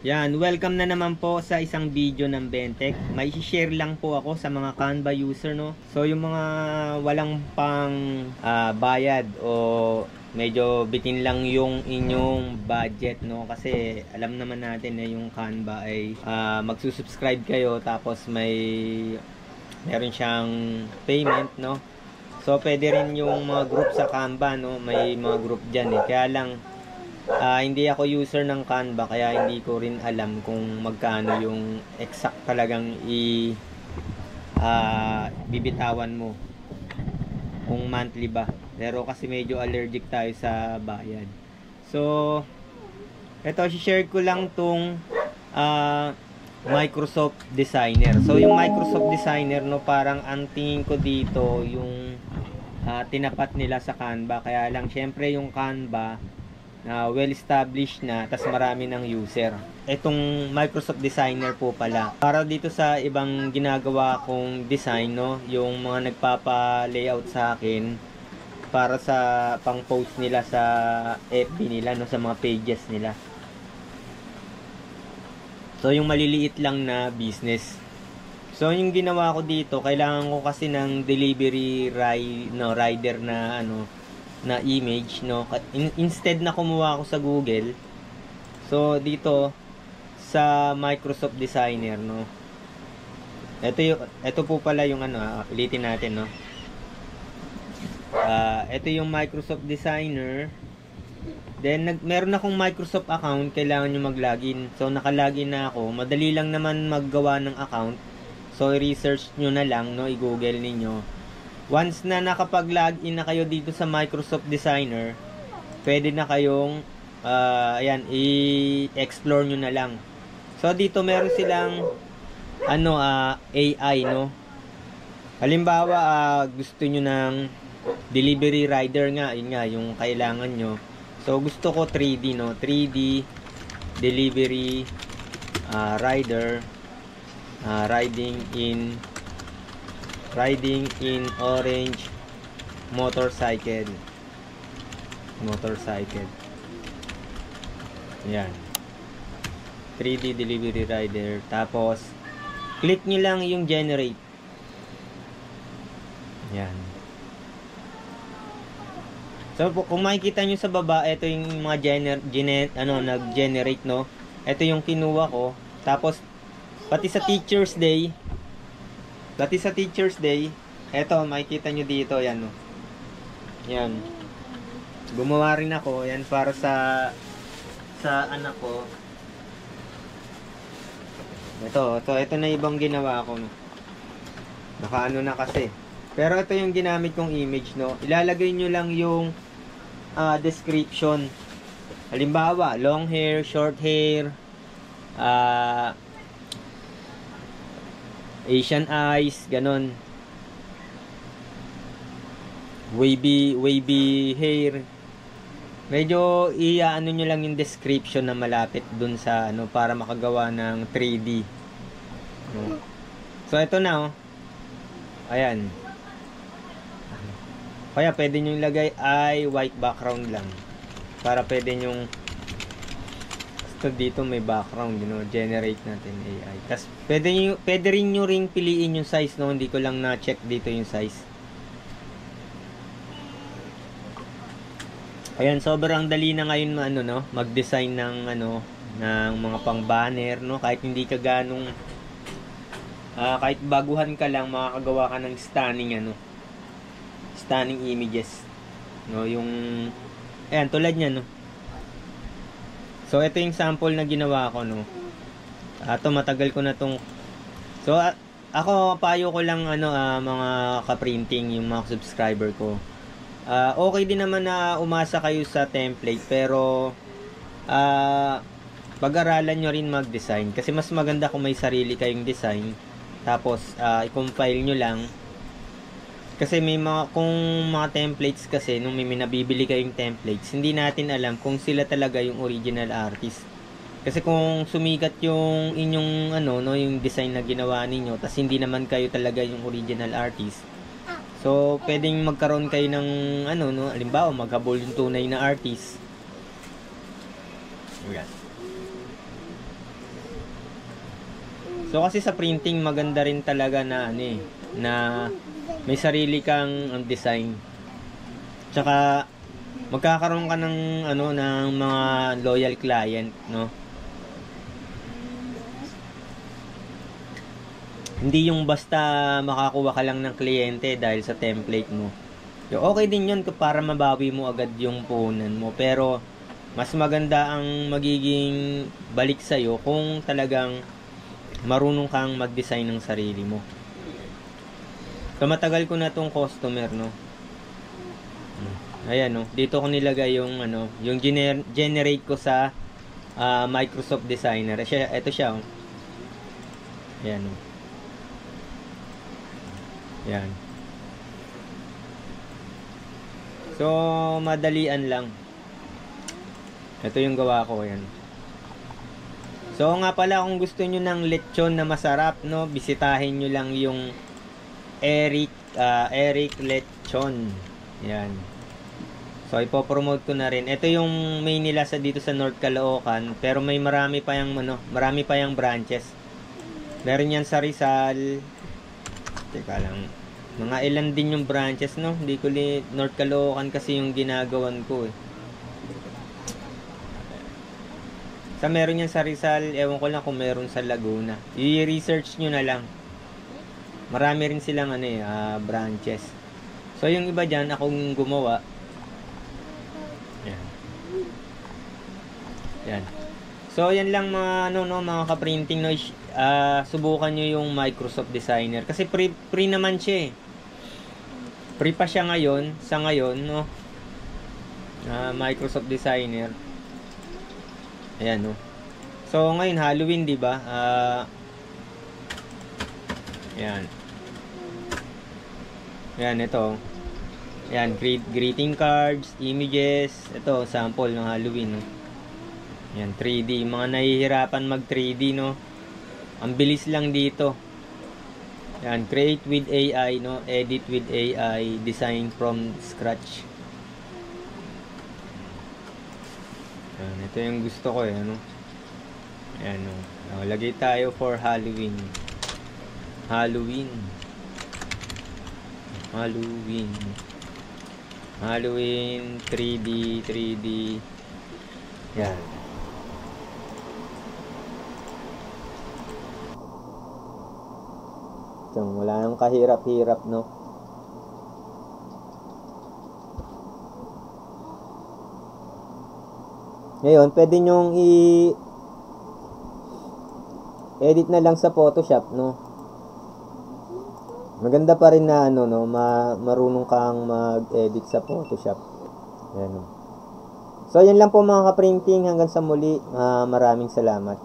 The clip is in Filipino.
Yan, welcome na naman po sa isang video ng Bentech. May share lang po ako sa mga Canva user, no. So yung mga walang pang bayad o medyo bitin lang yung inyong budget, no, kasi alam naman natin na yung Canva ay magsusubscribe kayo tapos meron siyang payment, no. So pwede rin yung mga group sa Canva, no, may mga group diyan eh. Kaya lang hindi ako user ng Canva kaya hindi ko rin alam kung magkano yung exact talagang bibitawan mo kung monthly ba. Pero kasi medyo allergic tayo sa bayad. So eto, share ko lang tong Microsoft Designer. So yung Microsoft Designer, no, parang ang tingin ko dito yung tinapat nila sa Canva. Kaya lang syempre yung Canva well established na, tas marami ng user. Etong Microsoft Designer po pala, para dito sa ibang ginagawa kong design, no, yung mga nagpapa-layout sa akin para sa pang-post nila sa FB nila, no, sa mga pages nila. So yung maliliit lang na business. So yung ginawa ko dito, kailangan ko kasi ng delivery rider na na image, no. Instead na kumuha ako sa Google, so dito sa Microsoft Designer, no, ito po pala yung ulitin natin, no. Ito yung Microsoft Designer. Then meron akong Microsoft account, kailangan nyo mag-login. So naka-login na ako. Madali lang naman maggawa ng account. So i-research nyo na lang, no, i-google ninyo. Once na nakapag-login na kayo dito sa Microsoft Designer, pwede na kayong i-explore nyo na lang. So dito meron silang AI, no. Halimbawa gusto nyo ng delivery rider nga, yun nga yung kailangan nyo. So gusto ko 3D, no, 3D delivery rider, riding in orange motorcycle. Yan, 3D delivery rider. Tapos click nyo lang yung generate. Yan. So kung makikita nyo sa baba, ito yung mga nag-generate, no. Ito yung kinuha ko. Tapos pati sa Teacher's Day, eto makikita nyo dito, yan, no. Yan, gumawa rin ako yan para sa anak ko. Ito na ibang ginawa ko, no. Nakaano na kasi, pero ito yung ginamit kong image, no. Ilalagay nyo lang yung description. Halimbawa, long hair, short hair, Asian eyes, ganon, wavy hair. Medyo nyo lang yung description na malapit dun sa para makagawa ng 3D. So ito na, ayan. Kaya pwede nyo ilagay ay white background lang, para pwede nyo dito may background, generate natin AI. Tapos pwede rin nyo ring piliin yung size, no. Hindi ko lang na-check dito yung size. Ayan, sobrang dali na ngayon mag-design ng ng mga pang-banner, no. Kahit hindi ka ganong kahit baguhan ka lang, makakagawa ka ng stunning images, no. Yung ayan, tulad niyan, no. So ito yung sample na ginawa ko, no. Matagal ko na tong. So ako payo ko lang mga ka-printing, yung mga subscriber ko. Okay din naman na umasa kayo sa template, pero pag-aralan nyo rin mag-design, kasi mas maganda kung may sarili kayong design, tapos i-compile nyo lang. Kasi kung mga templates kasi, nung may nabibili kayong templates, hindi natin alam kung sila talaga yung original artist. Kasi kung sumikat yung inyong yung design na ginawa ninyo, tas hindi naman kayo talaga yung original artist, so pwedeng magkaroon kayo ng halimbawa maghabol yung tunay na artist. Ayan. So kasi sa printing maganda rin talaga na ano eh, na may sarili kang design. Tsaka magkakaroon ka ng ano ng mga loyal client, no? Hindi yung basta makakuha ka lang ng kliyente dahil sa template mo. So, okay din yun para mabawi mo agad yung puhunan mo. Pero mas maganda ang magiging balik sa'yo kung talagang marunong kang mag-design ng sarili mo. So matagal ko na tong customer, no. Ayan, no. Dito ko nilagay yung ano, yung generate ko sa Microsoft Designer. Ito siya, oh. Ayan, no. Ayan. So madalian lang. Ito yung gawa ko, ayan. So nga pala, kung gusto nyo ng lechon na masarap, no, bisitahin nyo lang yung Eric Lechon. Yan. So ipopromote ko na rin. Ito yung main nila sa dito sa North Caloocan, pero may marami pa yang branches. Meron yan sa Rizal. Teka lang. Mga ilan din yung branches, no? Hindi ko North Caloocan kasi yung ginagawan ko eh. Sa meron yan sa Rizal, ewan ko lang kung meron sa Laguna. I-research nyo na lang. Marami rin silang branches. So yung iba dyan, akong gumawa. Yan. Yan. So yan lang mga mga ka-printing, no. Subukan nyo yung Microsoft Designer kasi free naman siya eh. Free pa siya ngayon, sa ngayon, no. Microsoft Designer. Ayan, no. So ngayon Halloween, 'di ba? Ayan. Ayan, ito. Ayan, greeting cards, images. Ito, sample ng Halloween, no. Ayan, 3D. Mga nahihirapan mag 3D, no. Ang bilis lang dito. Ayan, create with AI, no. Edit with AI, design from scratch. Ayan, ito yung gusto ko eh, ano. Ayan, no. Lagay tayo for Halloween. Halloween 3D. Yan. So, wala nang kahirap-hirap, no. Ngayon, pwede nyong edit na lang sa Photoshop, no. Maganda pa rin na marunong kang mag-edit sa Photoshop. Ayan. So, yan lang po mga ka-printing. Hanggang sa muli. Maraming salamat.